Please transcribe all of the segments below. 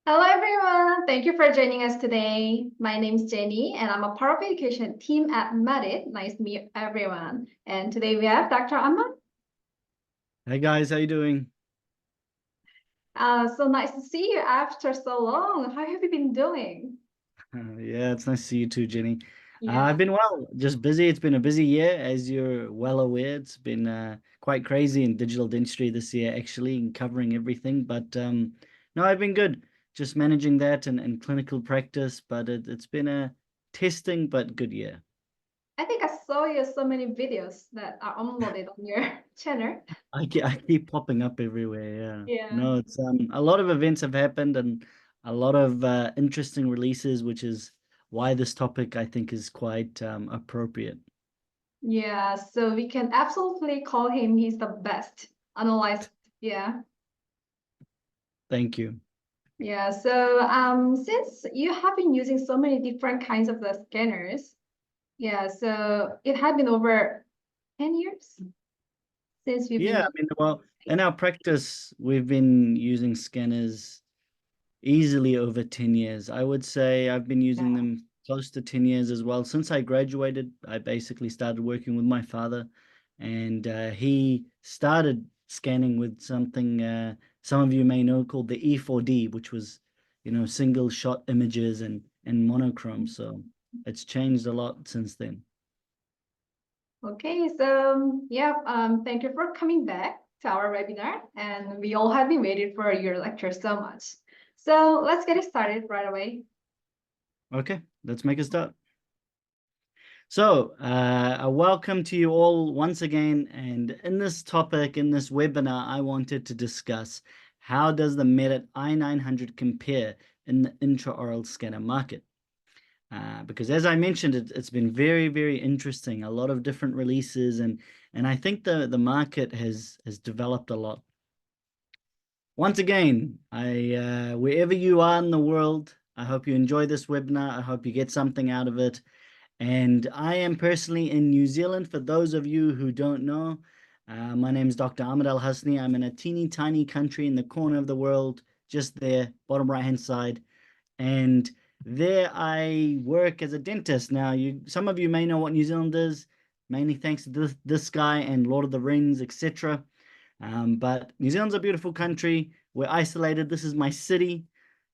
Hello everyone, thank you for joining us today. My name is Jenny and I'm a part of education team at Medit. Nice to meet everyone. And today we have Dr. Amma. Hey guys, how you doing? So nice to see you after so long. How have you been doing? Yeah, it's nice to see you too, Jenny. I've Yeah, been well, just busy. It's been a busy year, as you're well aware. It's been quite crazy in digital dentistry this year, actually, and covering everything. But no, I've been good, just managing that and clinical practice. But it's been a testing but good year. I think I saw you so many videos that are uploaded on your channel. I keep popping up everywhere. Yeah, Yeah. no, it's a lot of events have happened and a lot of interesting releases, which is why this topic I think is quite appropriate. Yeah, so we can absolutely call him he's the best analyst. Yeah. Thank you. Yeah, so since you have been using so many different kinds of the scanners, yeah, so it had been over 10 years since we've Yeah, been I mean, well, in our practice, we've been using scanners easily over 10 years. I would say I've been using yeah. them close to 10 years as well. Since I graduated, I basically started working with my father, and he started scanning with something some of you may know called the E4D, which was, single shot images and monochrome. So it's changed a lot since then. Okay, so yeah, thank you for coming back to our webinar, and we all have been waiting for your lecture so much. So let's get it started right away. Okay, let's make a start. So, a welcome to you all once again. And in this topic, in this webinar, I wanted to discuss how does the Medit i900 compare in the intraoral scanner market? Because as I mentioned, it's been very, very interesting. A lot of different releases, and I think the market has developed a lot. Once again, wherever you are in the world, I hope you enjoy this webinar. I hope you get something out of it. And I am personally in New Zealand. For those of you who don't know, my name is Dr. Ahmed Al Hasni. I'm in a teeny tiny country in the corner of the world, just there, bottom right hand side. And there I work as a dentist. Now, some of you may know what New Zealand is, mainly thanks to this guy and Lord of the Rings, etc. But New Zealand's a beautiful country. We're isolated. This is my city,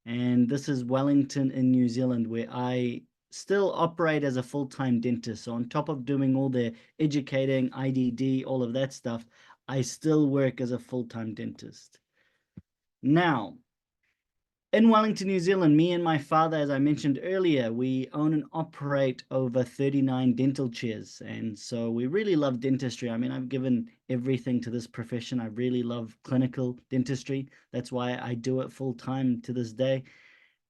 and this is Wellington in New Zealand, where I still operate as a full-time dentist. So on top of doing all the educating, IDD, all of that stuff, I still work as a full-time dentist. Now, in Wellington, New Zealand, me and my father, as I mentioned earlier, we own and operate over 39 dental chairs. And so we really love dentistry. I mean, I've given everything to this profession. I really love clinical dentistry. That's why I do it full time to this day.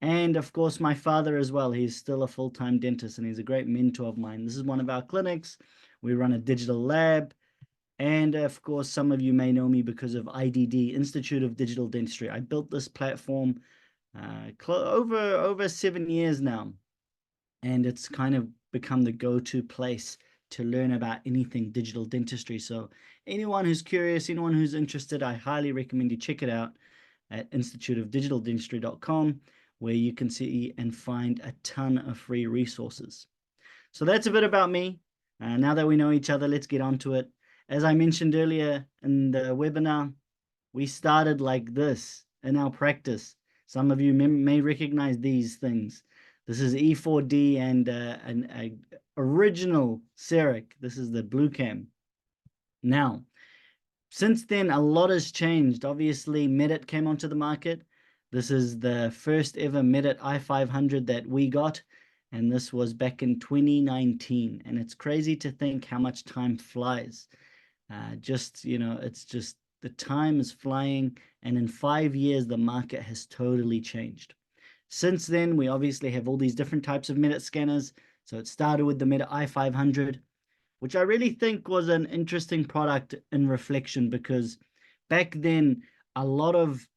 And of course, my father as well. He's still a full-time dentist and he's a great mentor of mine. This is one of our clinics. We run a digital lab. And of course, some of you may know me because of IDD, Institute of Digital Dentistry. I built this platform over 7 years now, and it's kind of become the go-to place to learn about anything digital dentistry. So anyone who's curious, anyone who's interested, I highly recommend you check it out at instituteofdigitaldentistry.com, where you can see and find a ton of free resources. So that's a bit about me. Now that we know each other, let's get on to it. As I mentioned earlier in the webinar, we started like this in our practice. Some of you may recognize these things. This is E4D and an original CEREC. This is the blue cam. Now, since then, a lot has changed. Obviously, Medit came onto the market. This is the first ever Medit i500 that we got, and this was back in 2019. And it's crazy to think how much time flies. It's just the time is flying, and in 5 years, the market has totally changed. Since then, we obviously have all these different types of Medit scanners. So it started with the Medit i500, which I really think was an interesting product in reflection, because back then a lot of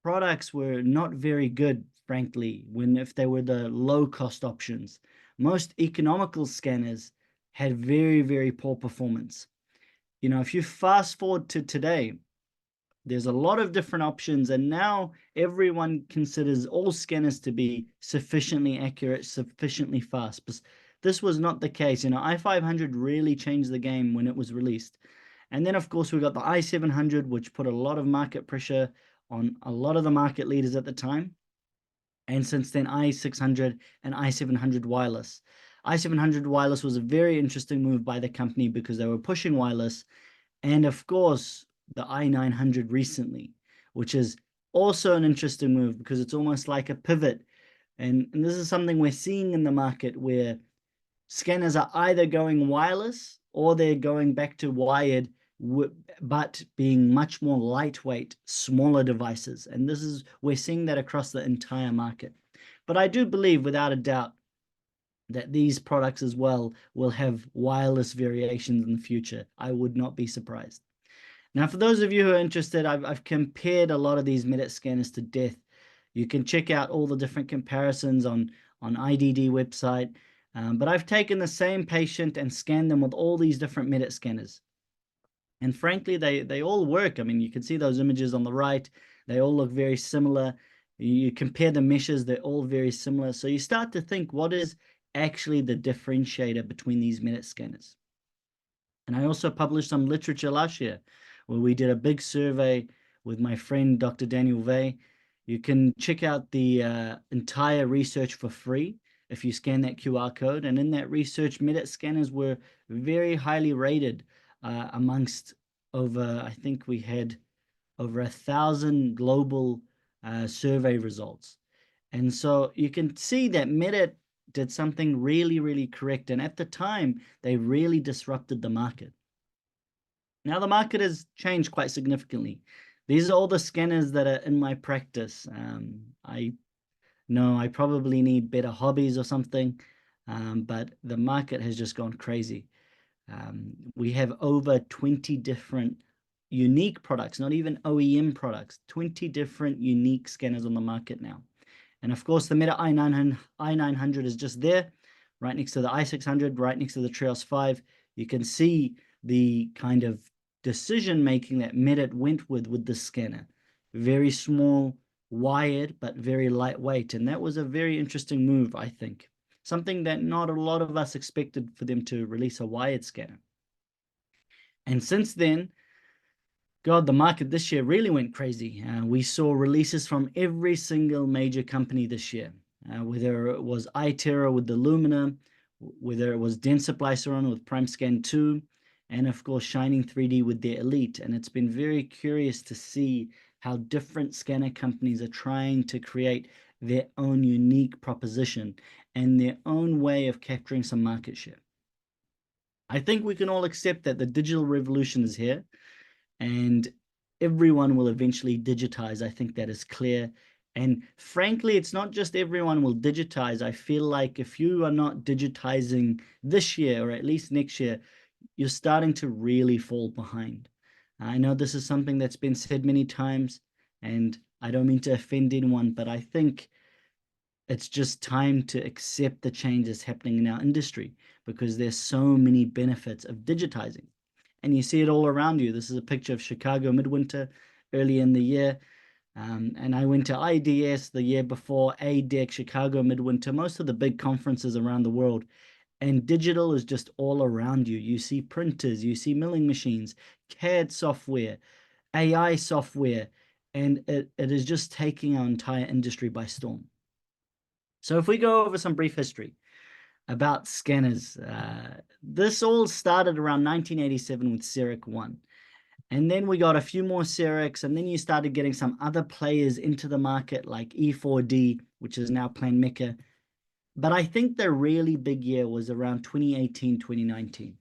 products were not very good, frankly, if they were the low cost options. Most economical scanners had very, very poor performance. If you fast forward to today, There's a lot of different options, and now everyone considers all scanners to be sufficiently accurate, sufficiently fast. But this was not the case. i500 really changed the game when it was released. And then, of course, we got the i700, which put a lot of market pressure on a lot of the market leaders at the time. And since then, i600 and i700 wireless. i700 wireless was a very interesting move by the company because they were pushing wireless. And of course, the i900 recently, which is also an interesting move because it's almost like a pivot. And this is something we're seeing in the market where scanners are either going wireless or they're going back to wired, but being much more lightweight, smaller devices. And we're seeing that across the entire market. But I do believe, without a doubt, that these products as well will have wireless variations in the future. I would not be surprised. Now, for those of you who are interested, I've compared a lot of these Medit scanners to death. You can check out all the different comparisons on IDD website. But I've taken the same patient and scanned them with all these different Medit scanners. And frankly, they all work. I mean, you can see those images on the right. They all look very similar. You compare the meshes, they're all very similar. So you start to think, what is actually the differentiator between these Medit scanners? And I also published some literature last year where we did a big survey with my friend, Dr. Daniel Vey. You can check out the entire research for free if you scan that QR code. And in that research, Medit scanners were very highly rated amongst I think we had over 1,000 global survey results. And so you can see that Medit did something really, really correct. And at the time, they really disrupted the market. Now the market has changed quite significantly. These are all the scanners that are in my practice. I know I probably need better hobbies or something, but the market has just gone crazy. We have over 20 different unique products, not even OEM products, 20 different unique scanners on the market now. And of course, the Medit i900 is just there, right next to the i600, right next to the Trios 5. You can see the kind of decision-making that Medit went with the scanner. Very small, wired, but very lightweight. And that was a very interesting move, I think. Something that not a lot of us expected for them to release a wired scanner. And since then, God, the market this year really went crazy. We saw releases from every single major company this year, whether it was iTerra with the Lumina, whether it was Dentsply with PrimeScan 2, and of course Shining 3D with their Elite. And it's been very curious to see how different scanner companies are trying to create their own unique proposition and their own way of capturing some market share. I think we can all accept that the digital revolution is here and everyone will eventually digitize. I think that is clear. And frankly, it's not just everyone will digitize. I feel like if you are not digitizing this year or at least next year, you're starting to really fall behind. I know this is something that's been said many times, and I don't mean to offend anyone, but I think it's just time to accept the changes happening in our industry because there's so many benefits of digitizing. And you see it all around you. This is a picture of Chicago midwinter early in the year. And I went to IDS the year before, ADEC, Chicago midwinter, most of the big conferences around the world. And digital is just all around you. You see printers, you see milling machines, CAD software, AI software, and it is just taking our entire industry by storm. So if we go over some brief history about scanners, this all started around 1987 with CEREC 1. And then we got a few more CERECs, and then you started getting some other players into the market like E4D, which is now Planmeca. But I think the really big year was around 2018, 2019.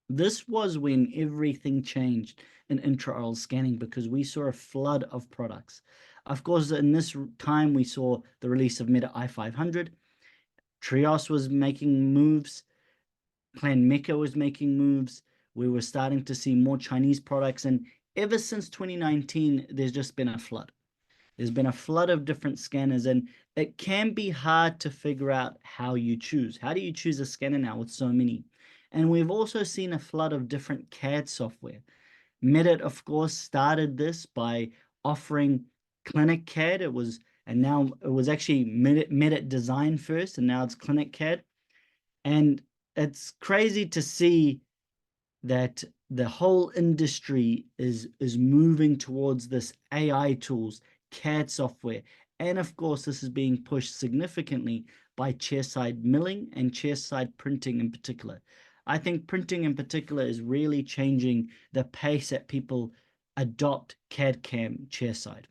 This was when everything changed in intraoral scanning because we saw a flood of products. Of course, in this time, we saw the release of Medit i500. Trios was making moves. Planmeca was making moves. We were starting to see more Chinese products. And ever since 2019, there's just been a flood. There's been a flood of different scanners, and it can be hard to figure out how you choose. How do you choose a scanner now with so many? And we've also seen a flood of different CAD software. Medit, of course, started this by offering Clinic CAD. It was actually Medit design first, and now it's Clinic CAD. And it's crazy to see that the whole industry is moving towards this AI tools, CAD software. And of course, this is being pushed significantly by chairside milling and chairside printing in particular. I think printing in particular is really changing the pace that people adopt CAD CAM chairside.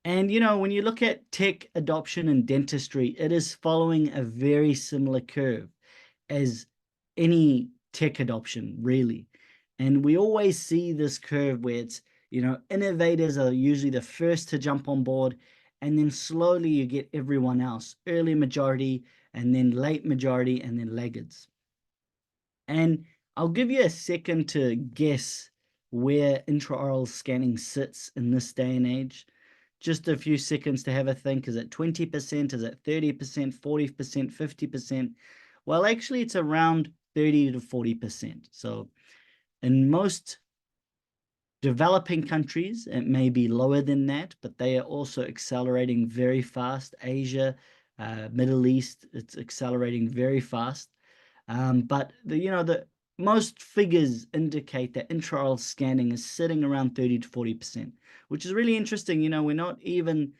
And when you look at tech adoption in dentistry, it is following a very similar curve as any tech adoption, really. And we always see this curve where it's, innovators are usually the first to jump on board, and then slowly you get everyone else, early majority, and then late majority, and then laggards. And I'll give you a second to guess where intraoral scanning sits in this day and age. Just a few seconds to have a think. Is it 20%? Is it 30%, 40%, 50%? Well, actually, it's around 30 to 40%. So in most developing countries, it may be lower than that, but they are also accelerating very fast. Asia, Middle East, it's accelerating very fast. But the most figures indicate that intraoral scanning is sitting around 30 to 40%, which is really interesting. We're not even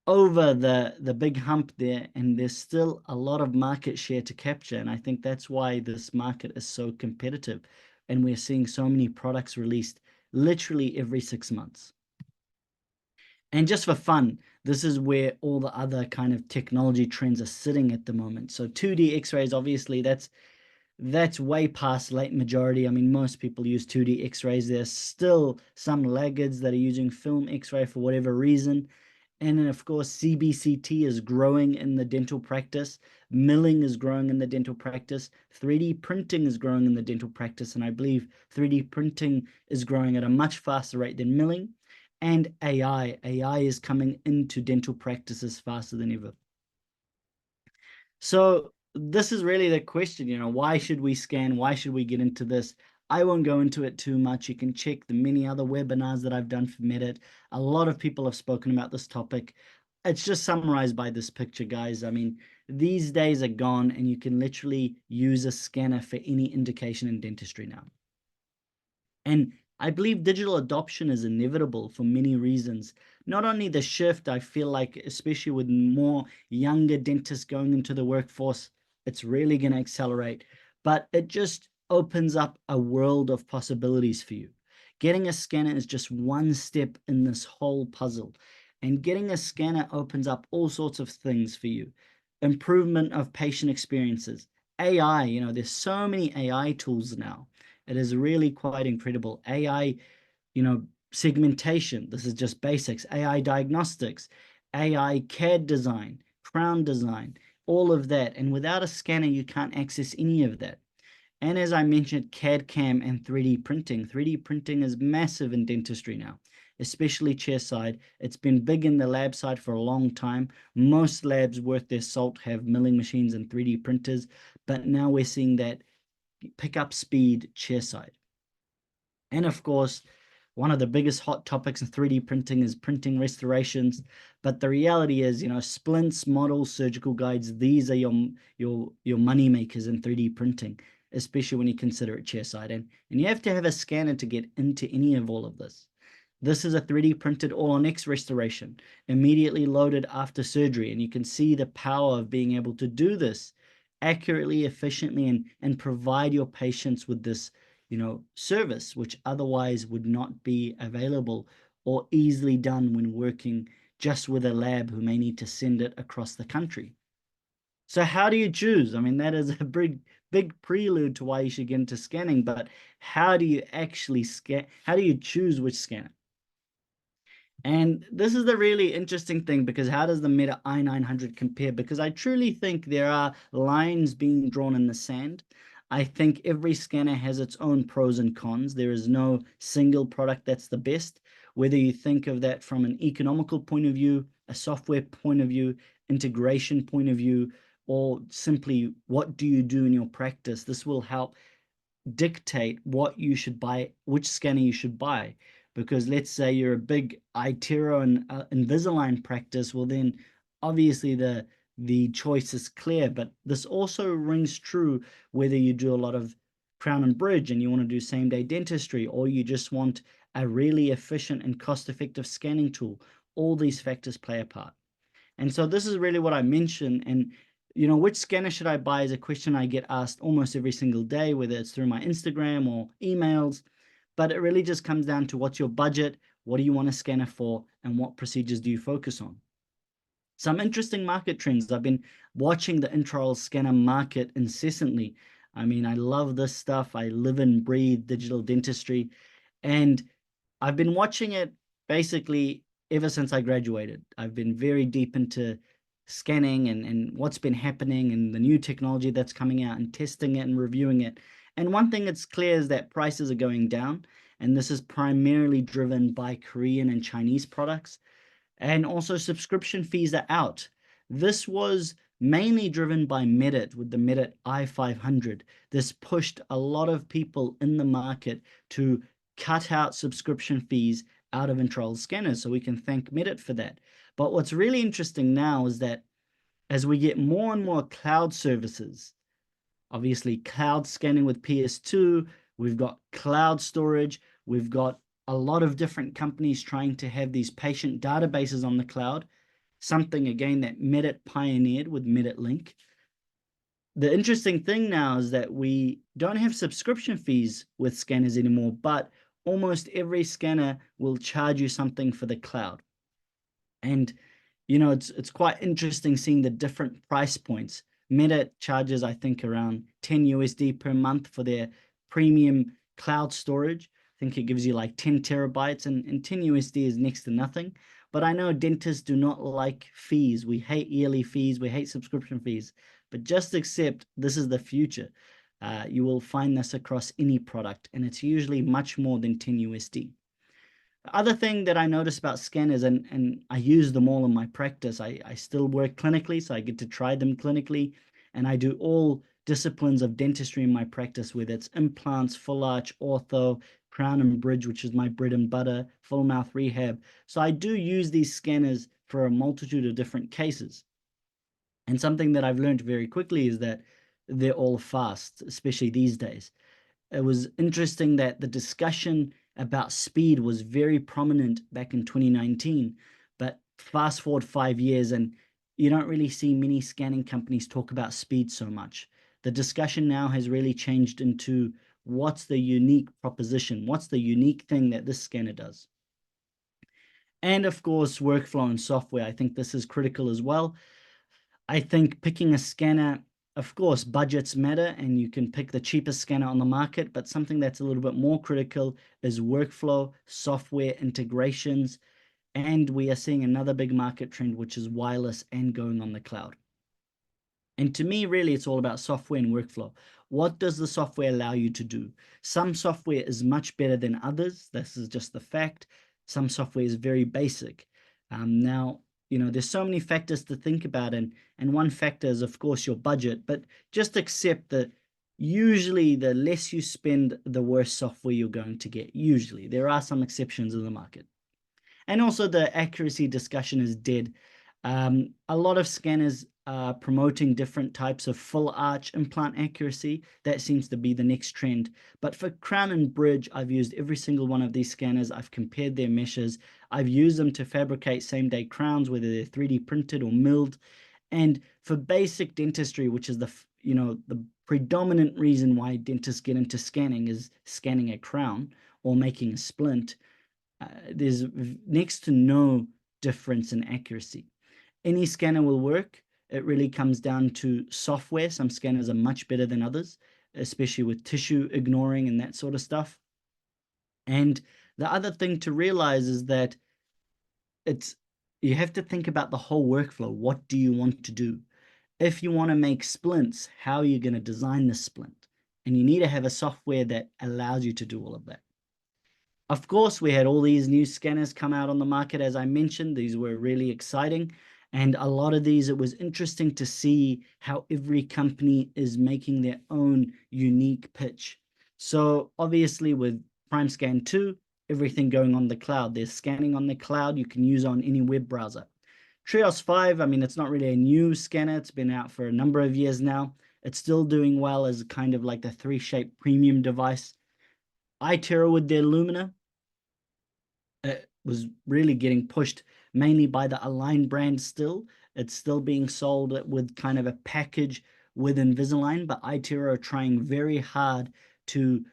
over the big hump there, and there's still a lot of market share to capture. And I think that's why this market is so competitive, and we're seeing so many products released literally every 6 months. And just for fun, this is where all the other kind of technology trends are sitting at the moment. So 2D X-rays, obviously, that's way past late majority. I mean, most people use 2D X-rays. There's still some laggards that are using film X-ray for whatever reason. And then, of course, CBCT is growing in the dental practice. Milling is growing in the dental practice. 3D printing is growing in the dental practice. And I believe 3D printing is growing at a much faster rate than milling. And AI is coming into dental practices faster than ever. So this is really the question, why should we scan? Why should we get into this? I won't go into it too much. You can check the many other webinars that I've done for Medit. A lot of people have spoken about this topic. It's just summarized by this picture, guys. I mean, these days are gone, and you can literally use a scanner for any indication in dentistry now. And I believe digital adoption is inevitable for many reasons. Not only the shift, I feel like, especially with more younger dentists going into the workforce, it's really going to accelerate, but it just opens up a world of possibilities for you. Getting a scanner is just one step in this whole puzzle, and getting a scanner opens up all sorts of things for you. Improvement of patient experiences, AI, there's so many AI tools now. It is really quite incredible. AI, segmentation. This is just basics. AI diagnostics, AI CAD design, crown design, all of that. And without a scanner, you can't access any of that. And as I mentioned, CAD CAM and 3D printing. 3D printing is massive in dentistry now, especially chairside. It's been big in the lab side for a long time. Most labs worth their salt have milling machines and 3D printers, but now we're seeing that pick up speed chairside. And of course, one of the biggest hot topics in 3D printing is printing restorations. But the reality is, splints, models, surgical guides, these are your money makers in 3D printing, especially when you consider it chairside. And you have to have a scanner to get into any of all of this. This is a 3D printed all-on-X restoration, immediately loaded after surgery. And you can see the power of being able to do this accurately, efficiently, and provide your patients with this service, which otherwise would not be available or easily done when working just with a lab who may need to send it across the country. So how do you choose? I mean, that is a big prelude to why you should get into scanning, but how do you actually scan? How do you choose which scanner? And this is the really interesting thing, because how does the Medit i900 compare? Because I truly think there are lines being drawn in the sand. I think every scanner has its own pros and cons. There is no single product that's the best. Whether you think of that from an economical point of view, a software point of view, integration point of view, or simply what do you do in your practice, this will help dictate what you should buy, which scanner you should buy. Because let's say you're a big iTero and Invisalign practice, well then obviously the choice is clear. But this also rings true whether you do a lot of crown and bridge and you want to do same day dentistry, or you just want a really efficient and cost-effective scanning tool. All these factors play a part. And so this is really what I mentioned. And which scanner should I buy is a question I get asked almost every single day, whether it's through my Instagram or emails. But it really just comes down to what's your budget, what do you want a scanner for, and what procedures do you focus on. Some interesting market trends. I've been watching the intraoral scanner market incessantly. I mean, I love this stuff. I live and breathe digital dentistry. And I've been watching it basically ever since I graduated. I've been very deep into scanning and what's been happening and the new technology that's coming out and testing it and reviewing it. And one thing that's clear is that prices are going down, and this is primarily driven by Korean and Chinese products. And also subscription fees are out. This was mainly driven by Medit with the Medit i900. This pushed a lot of people in the market to cut out subscription fees out of intraoral scanners, so we can thank Medit for that. But what's really interesting now is that as we get more and more cloud services, obviously cloud scanning with PS2, we've got cloud storage, we've got a lot of different companies trying to have these patient databases on the cloud, something again that Medit pioneered with Medit Link. The interesting thing now is that we don't have subscription fees with scanners anymore, but almost every scanner will charge you something for the cloud. And it's quite interesting seeing the different price points. Medit charges, I think, around 10 USD per month for their premium cloud storage. I think it gives you like 10 terabytes, and 10 USD is next to nothing. But I know dentists do not like fees. We hate yearly fees. We hate subscription fees. But just accept this is the future. You will find this across any product, and it's usually much more than 10 USD. The other thing that I notice about scanners, and I use them all in my practice, I still work clinically, so I get to try them clinically, and I do all disciplines of dentistry in my practice, whether it's implants, full arch, ortho, crown and bridge, which is my bread and butter, full mouth rehab. So I do use these scanners for a multitude of different cases. And something that I've learned very quickly is that they're all fast, especially these days. It was interesting that the discussion about speed was very prominent back in 2019, but fast forward 5 years and you don't really see many scanning companies talk about speed so much. The discussion now has really changed into what's the unique proposition, what's the unique thing that this scanner does. And of course, workflow and software. I think this is critical as well. I think picking a scanner, of course, budgets matter, and you can pick the cheapest scanner on the market, but something that's a little bit more critical is workflow, software integrations, and we are seeing another big market trend, which is wireless and going on the cloud. And to me, really, it's all about software and workflow. What does the software allow you to do? Some software is much better than others. This is just the fact. Some software is very basic. Now, there's so many factors to think about, and one factor is, of course, your budget, but just accept that usually the less you spend, the worse software you're going to get. Usually. There are some exceptions in the market. And also the accuracy discussion is dead. A lot of scanners are promoting different types of full arch implant accuracy. That seems to be the next trend. But for crown and bridge, I've used every single one of these scanners. I've compared their meshes. I've used them to fabricate same-day crowns, whether they're 3D printed or milled. And for basic dentistry, which is the predominant reason why dentists get into scanning is scanning a crown or making a splint, there's next to no difference in accuracy. Any scanner will work. It really comes down to software. Some scanners are much better than others, especially with tissue ignoring and that sort of stuff. And the other thing to realize is that you have to think about the whole workflow. What do you want to do? If you want to make splints, how are you going to design the splint? And you need to have a software that allows you to do all of that. Of course, we had all these new scanners come out on the market, as I mentioned. These were really exciting. And a lot of these, it was interesting to see how every company is making their own unique pitch. So obviously with PrimeScan 2, everything going on the cloud. There's scanning on the cloud you can use on any web browser. Trios 5, I mean, it's not really a new scanner. It's been out for a number of years now. It's still doing well as kind of like the 3-shape premium device. iTero with their Lumina, it was really getting pushed mainly by the Align brand still. It's still being sold with kind of a package with Invisalign, but iTero are trying very hard to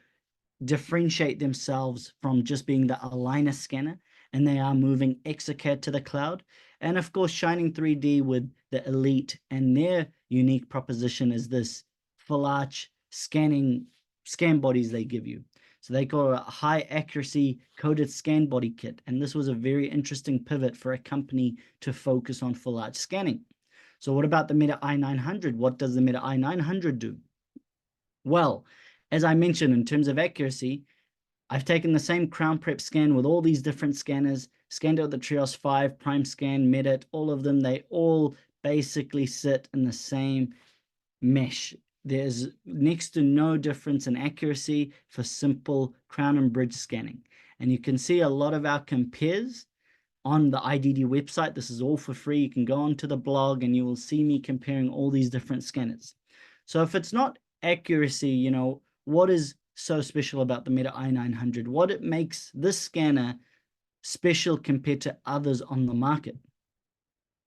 differentiate themselves from just being the aligner scanner, and they are moving exocad to the cloud. And of course, Shining 3D with the Elite, and their unique proposition is this full arch scan bodies they give you. So they call it a high accuracy coded scan body kit, and this was a very interesting pivot for a company to focus on full arch scanning. So what about the Medit i900? What does the Medit i900 do? Well, as I mentioned, in terms of accuracy, I've taken the same crown prep scan with all these different scanners, scanned out the Trios 5, PrimeScan, Medit, all of them. They all basically sit in the same mesh. There's next to no difference in accuracy for simple crown and bridge scanning. And you can see a lot of our compares on the IDD website. This is all for free. You can go onto the blog and you will see me comparing all these different scanners. So if it's not accuracy, you know, what is so special about the Medit i900? What it makes this scanner special compared to others on the market?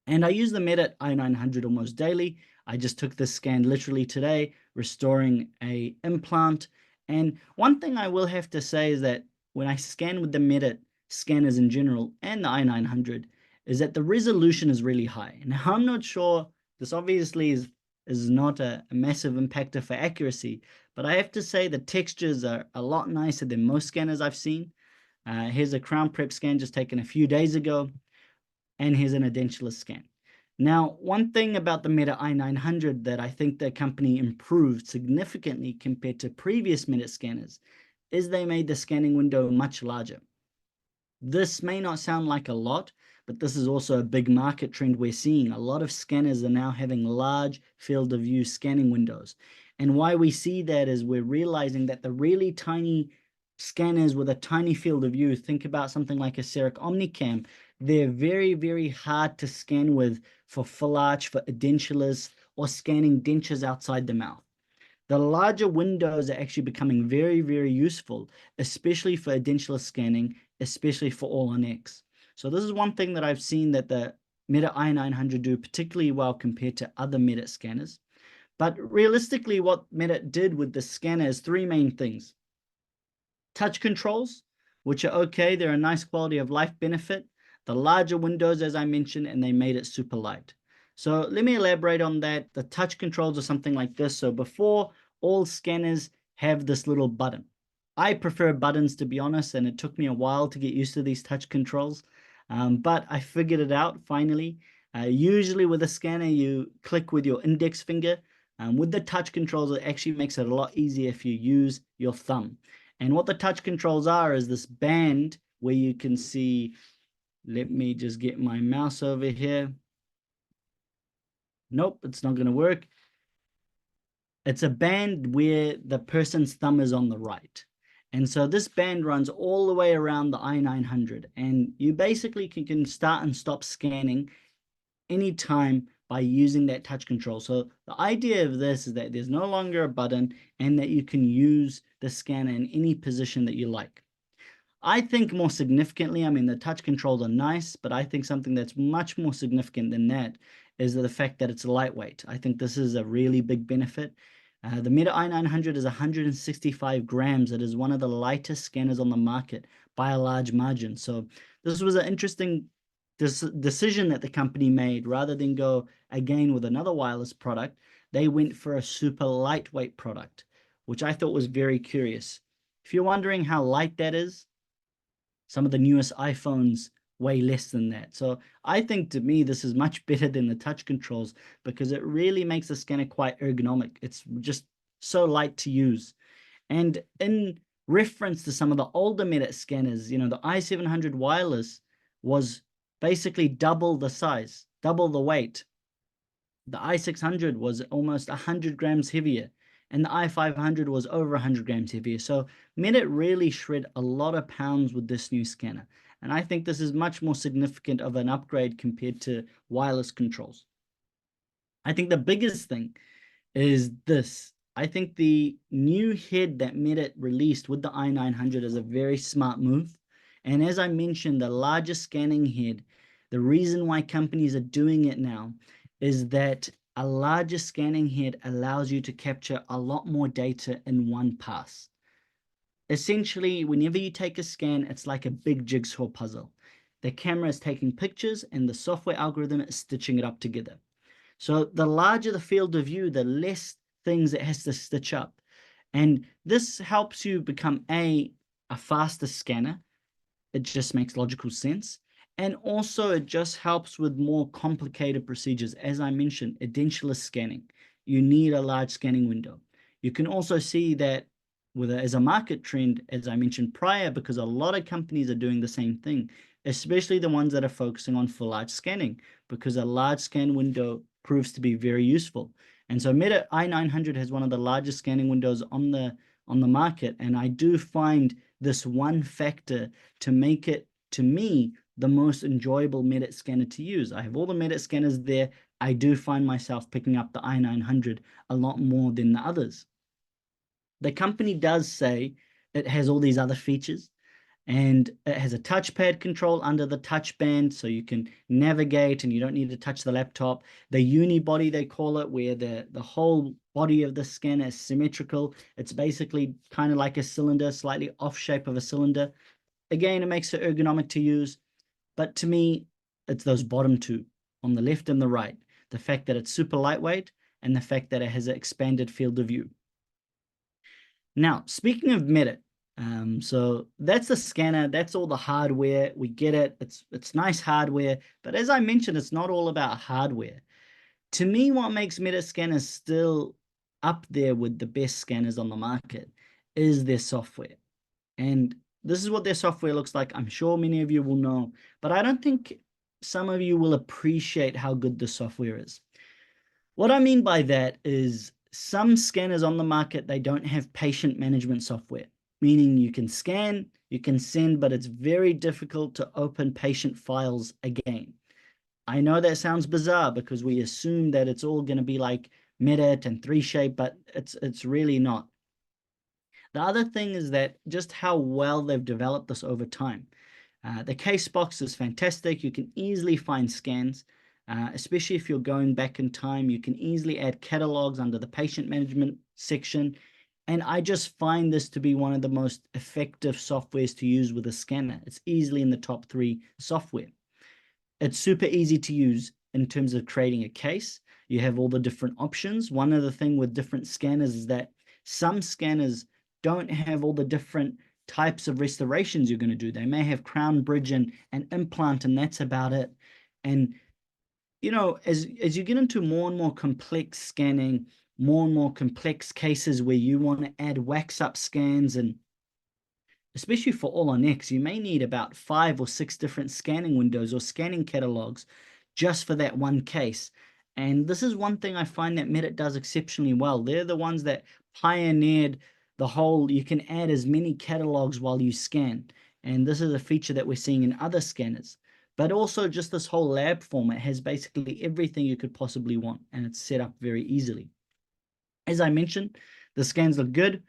And I use the Medit i900 almost daily. I just took this scan literally today, restoring a implant. And one thing I will have to say is that when I scan with the Medit scanners in general and the i900, is that the resolution is really high. Now, I'm not sure, this obviously is not a massive impactor for accuracy, but I have to say the textures are a lot nicer than most scanners I've seen. Here's a crown prep scan just taken a few days ago, and here's an edentulous scan. Now, one thing about the Medit i900 that I think the company improved significantly compared to previous Medit scanners is they made the scanning window much larger. This may not sound like a lot, but this is also a big market trend we're seeing. A lot of scanners are now having large field of view scanning windows. And why we see that is we're realizing that the really tiny scanners with a tiny field of view, think about something like a CEREC Omnicam, they're very, very hard to scan with for full arch, for edentulous, or scanning dentures outside the mouth. The larger windows are actually becoming very, very useful, especially for edentulous scanning, especially for all on X. So this is one thing that I've seen that the Medit i900 do particularly well compared to other Medit scanners. But realistically, what Medit did with the scanner is 3 main things. Touch controls, which are okay, they're a nice quality of life benefit. The larger windows, as I mentioned, and they made it super light. So let me elaborate on that. The touch controls are something like this. So before, all scanners have this little button. I prefer buttons, to be honest, and it took me a while to get used to these touch controls. But I figured it out finally. Usually with a scanner, you click with your index finger. With the touch controls, it actually makes it a lot easier if you use your thumb. And what the touch controls are is this band where you can see, let me just get my mouse over here. Nope, it's not going to work. It's a band where the person's thumb is on the right. And so this band runs all the way around the i900. And you basically can start and stop scanning anytime by using that touch control. So the idea of this is that there's no longer a button and that you can use the scanner in any position that you like. I think more significantly, I mean, the touch controls are nice, but I think something that's much more significant than that is the fact that it's lightweight. I think this is a really big benefit. The Medit i900 is 165 grams. It is one of the lightest scanners on the market by a large margin. So this was an interesting decision that the company made. Rather than go again with another wireless product, they went for a super lightweight product, which I thought was very curious. If you're wondering how light that is, some of the newest iPhones weigh less than that. So I think, to me, this is much better than the touch controls because it really makes the scanner quite ergonomic. It's just so light to use. And in reference to some of the older Medit scanners, you know, the i700 wireless was basically double the size, double the weight. The i600 was almost 100 grams heavier. and the i500 was over 100 grams heavier. So Medit really shred a lot of pounds with this new scanner. And I think this is much more significant of an upgrade compared to wireless controls. I think the biggest thing is this. I think the new head that Medit released with the i900 is a very smart move. And as I mentioned, the largest scanning head, the reason why companies are doing it now is that a larger scanning head allows you to capture a lot more data in one pass. Essentially, whenever you take a scan, it's like a big jigsaw puzzle. The camera is taking pictures and the software algorithm is stitching it up together. So the larger the field of view, the less things it has to stitch up. And this helps you become a faster scanner. It just makes logical sense. And also it just helps with more complicated procedures. As I mentioned, edentulous scanning. You need a large scanning window. You can also see that as a market trend, as I mentioned prior, because a lot of companies are doing the same thing, especially the ones that are focusing on full large scanning, because a large scan window proves to be very useful. And so Medit i900 has one of the largest scanning windows on the market, and I do find this one factor to make it, to me, the most enjoyable Medit scanner to use. I have all the Medit scanners there. I do find myself picking up the i900 a lot more than the others. The company does say it has all these other features, and it has a touchpad control under the touch band, so you can navigate and you don't need to touch the laptop. The unibody, they call it, where the whole body of the scanner is symmetrical. It's basically kind of like a cylinder, slightly off shape of a cylinder. Again, it makes it ergonomic to use, but to me, it's those bottom two on the left and the right. The fact that it's super lightweight and the fact that it has an expanded field of view. Now, speaking of Medit, so that's the scanner, that's all the hardware. We get it. It's nice hardware, but as I mentioned, it's not all about hardware. To me, what makes Medit scanners still up there with the best scanners on the market is their software. And this is what their software looks like. I'm sure many of you will know, but I don't think some of you will appreciate how good the software is. What I mean by that is some scanners on the market, they don't have patient management software, meaning you can scan, you can send, but it's very difficult to open patient files again. I know that sounds bizarre because we assume that it's all going to be like Medit and 3Shape, but it's really not. The other thing is that just how well they've developed this over time. The case box is fantastic. You can easily find scans, especially if you're going back in time. You can easily add catalogs under the patient management section. And I just find this to be one of the most effective softwares to use with a scanner. It's easily in the top 3 software. It's super easy to use in terms of creating a case. You have all the different options. One other thing with different scanners is that some scanners don't have all the different types of restorations you're going to do. They may have crown, bridge, and implant, and that's about it. And you know, as you get into more and more complex scanning, more and more complex cases where you want to add wax up scans, and especially for All on X, you may need about 5 or 6 different scanning windows or scanning catalogs just for that one case. And this is one thing I find that Medit does exceptionally well. They're the ones that pioneered the whole, you can add as many catalogs while you scan. And this is a feature that we're seeing in other scanners. But also just this whole lab format has basically everything you could possibly want, and it's set up very easily. As I mentioned, the scans look good.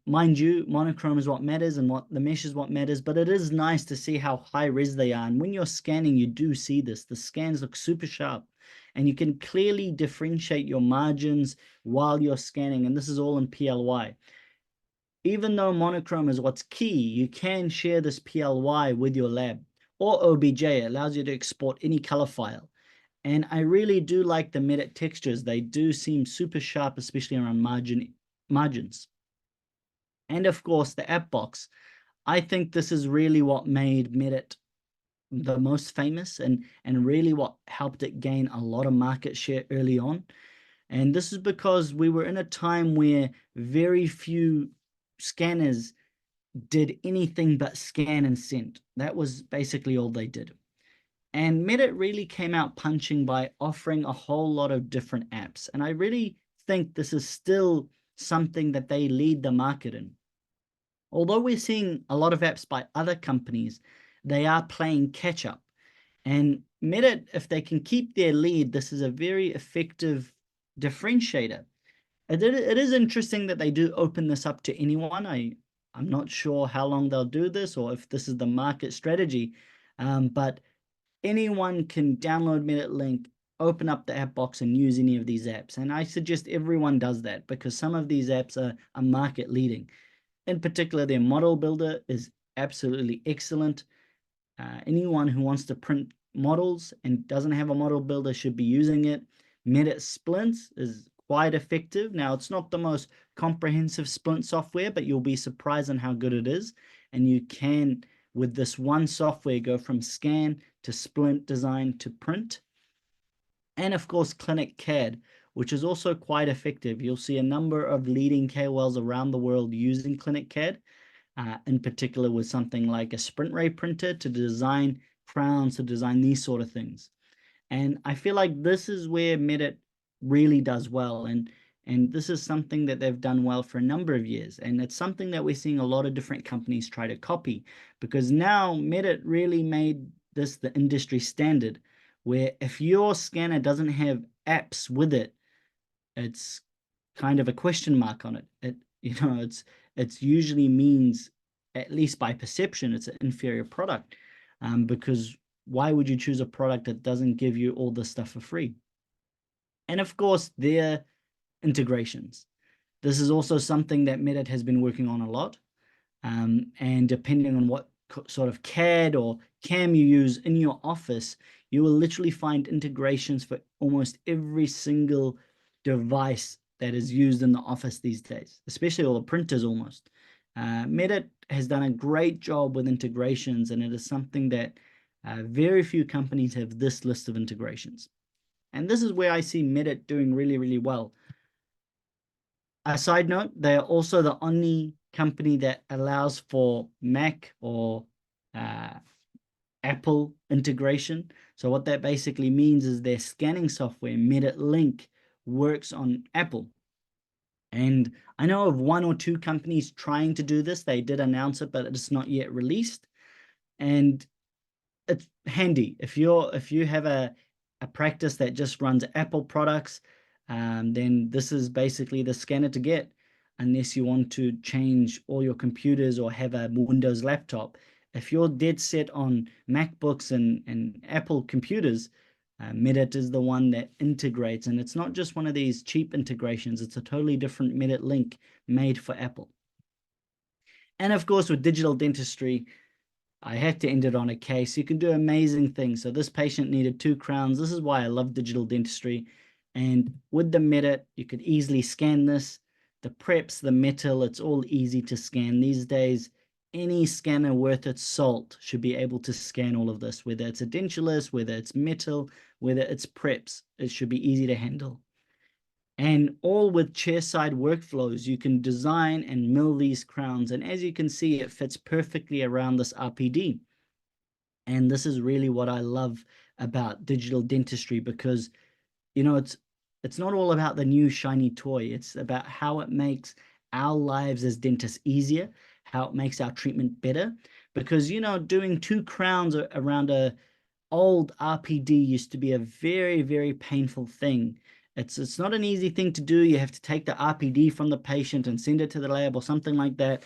Mind you, monochrome is what matters and what the mesh is what matters, but it is nice to see how high res they are. And when you're scanning, you do see this. The scans look super sharp, and you can clearly differentiate your margins while you're scanning. And this is all in PLY. Even though monochrome is what's key, you can share this PLY with your lab, or OBJ. It allows you to export any color file. And I really do like the Medit textures. They do seem super sharp, especially around margins. And of course, the app box. I think this is really what made Medit the most famous, and really what helped it gain a lot of market share early on. And this is because we were in a time where very few scanners did anything but scan and send. That was basically all they did. And Medit really came out punching by offering a whole lot of different apps. And I really think this is still something that they lead the market in. Although we're seeing a lot of apps by other companies, they are playing catch up. And Medit, if they can keep their lead, this is a very effective differentiator. It is interesting that they do open this up to anyone. I'm not sure how long they'll do this or if this is the market strategy, but anyone can download Medit Link, open up the app box and use any of these apps. And I suggest everyone does that because some of these apps are market leading. In particular, their model builder is absolutely excellent. Anyone who wants to print models and doesn't have a model builder should be using it. Medit Splints is quite effective. Now, it's not the most comprehensive splint software, but you'll be surprised on how good it is. And you can, with this one software, go from scan to splint design to print. And of course, Clinic CAD, which is also quite effective. You'll see a number of leading KOLs around the world using Clinic CAD, in particular with something like a sprint ray printer to design crowns, to design these sort of things. And I feel like this is where Medit really does well. And this is something that they've done well for a number of years. And it's something that we're seeing a lot of different companies try to copy, because now Medit really made this the industry standard, where if your scanner doesn't have apps with it, it's kind of a question mark on it. It's usually means, at least by perception, it's an inferior product, because why would you choose a product that doesn't give you all this stuff for free? And of course, their integrations. This is also something that Medit has been working on a lot. And depending on what sort of CAD or CAM you use in your office, you will literally find integrations for almost every single device that is used in the office these days, especially all the printers almost. Medit has done a great job with integrations, and it is something that very few companies have this list of integrations. And this is where I see Medit doing really, really well. A side note, they are also the only company that allows for Mac or Apple integration. So what that basically means is their scanning software, Medit Link, works on Apple. And I know of one or two companies trying to do this. They did announce it, but it's not yet released. And it's handy. If you have a practice that just runs Apple products, then this is basically the scanner to get, unless you want to change all your computers or have a Windows laptop. If you're dead set on MacBooks and Apple computers, Medit is the one that integrates, and it's not just one of these cheap integrations. It's a totally different Medit Link made for Apple. And of course, with digital dentistry, I had to end it on a case. You can do amazing things. So this patient needed 2 crowns. This is why I love digital dentistry. And with the Medit, you could easily scan this. The preps, the metal, it's all easy to scan. These days, any scanner worth its salt should be able to scan all of this, whether it's a dentulous, whether it's metal, whether it's preps. It should be easy to handle. And all with chairside workflows, you can design and mill these crowns. And as you can see, it fits perfectly around this RPD. And this is really what I love about digital dentistry, because, it's not all about the new shiny toy. It's about how it makes our lives as dentists easier, how it makes our treatment better. Because, doing 2 crowns around a old RPD used to be a very, very painful thing. It's not an easy thing to do. You have to take the RPD from the patient and send it to the lab or something like that.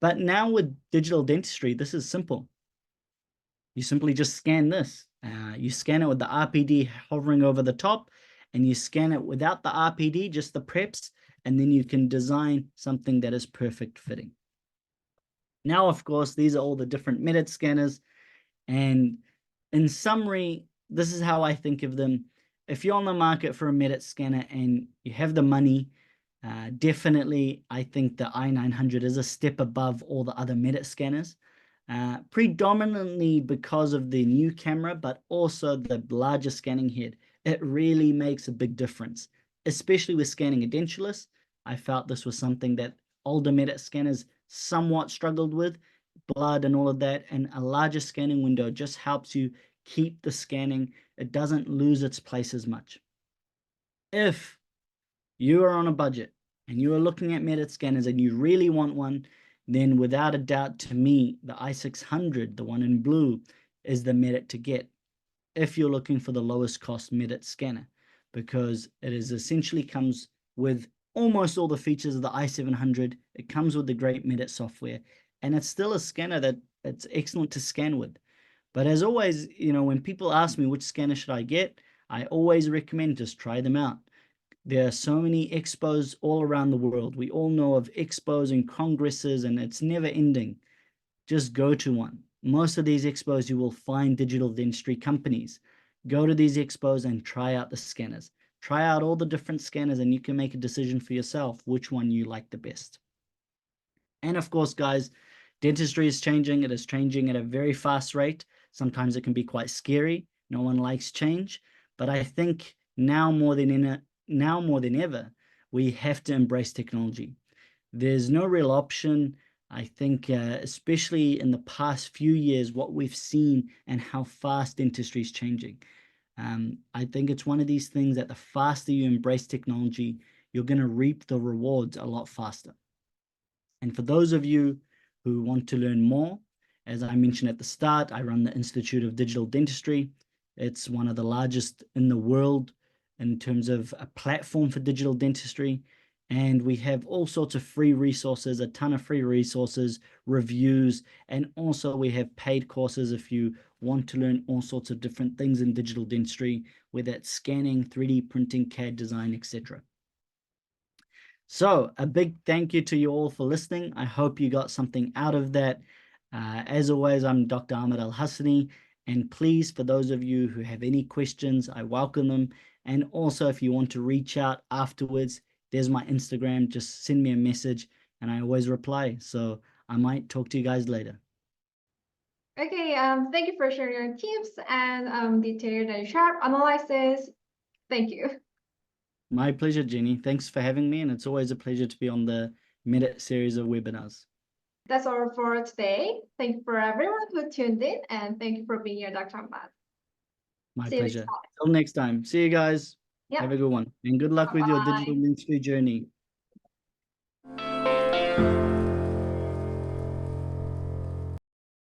But now with digital dentistry, this is simple. You simply just scan this. You scan it with the RPD hovering over the top, and you scan it without the RPD, just the preps, and then you can design something that is perfect fitting. Now, of course, these are all the different Medit scanners. And in summary, this is how I think of them. If you're on the market for a Medit scanner and you have the money, definitely I think the i900 is a step above all the other Medit scanners, predominantly because of the new camera, but also the larger scanning head. It really makes a big difference, especially with scanning a dentulous. I felt this was something that older Medit scanners somewhat struggled with, blood and all of that, and a larger scanning window just helps you keep the scanning. It doesn't lose its place as much. If you are on a budget and you are looking at Medit scanners and you really want one, then without a doubt, to me, the i600, the one in blue, is the Medit to get if you're looking for the lowest cost Medit scanner, because it is essentially comes with almost all the features of the i700. It comes with the great Medit software, and it's still a scanner that it's excellent to scan with. But as always, when people ask me which scanner should I get, I always recommend just try them out. There are so many expos all around the world. We all know of expos and congresses, and it's never ending. Just go to one. Most of these expos, you will find digital dentistry companies. Go to these expos and try out the scanners. Try out all the different scanners, and you can make a decision for yourself which one you like the best. And of course, guys, dentistry is changing. It is changing at a very fast rate. Sometimes it can be quite scary. No one likes change. But I think now more than ever, we have to embrace technology. There's no real option. I think, especially in the past few years, what we've seen and how fast dentistry is changing. I think it's one of these things that the faster you embrace technology, you're going to reap the rewards a lot faster. And for those of you who want to learn more, as I mentioned at the start, I run the Institute of Digital Dentistry. It's one of the largest in the world in terms of a platform for digital dentistry. And we have all sorts of free resources, a ton of free resources, reviews, and also we have paid courses if you want to learn all sorts of different things in digital dentistry, whether it's scanning, 3D printing, CAD design, etc. So a big thank you to you all for listening. I hope you got something out of that. As always, I'm Dr. Ahmed Al-Hassani, and please, for those of you who have any questions, I welcome them. And also, if you want to reach out afterwards, there's my Instagram. Just send me a message, and I always reply. So I might talk to you guys later. Okay, thank you for sharing your tips and detailed and sharp analysis. Thank you. My pleasure, Jenny. Thanks for having me, and it's always a pleasure to be on the Medit series of webinars. That's all for today. Thank you for everyone who tuned in, and thank you for being here, Dr. Ahmad. My See you next pleasure. time. Till next time. See you guys. Yeah. Have a good one. And good luck with your digital Bye. dentistry journey.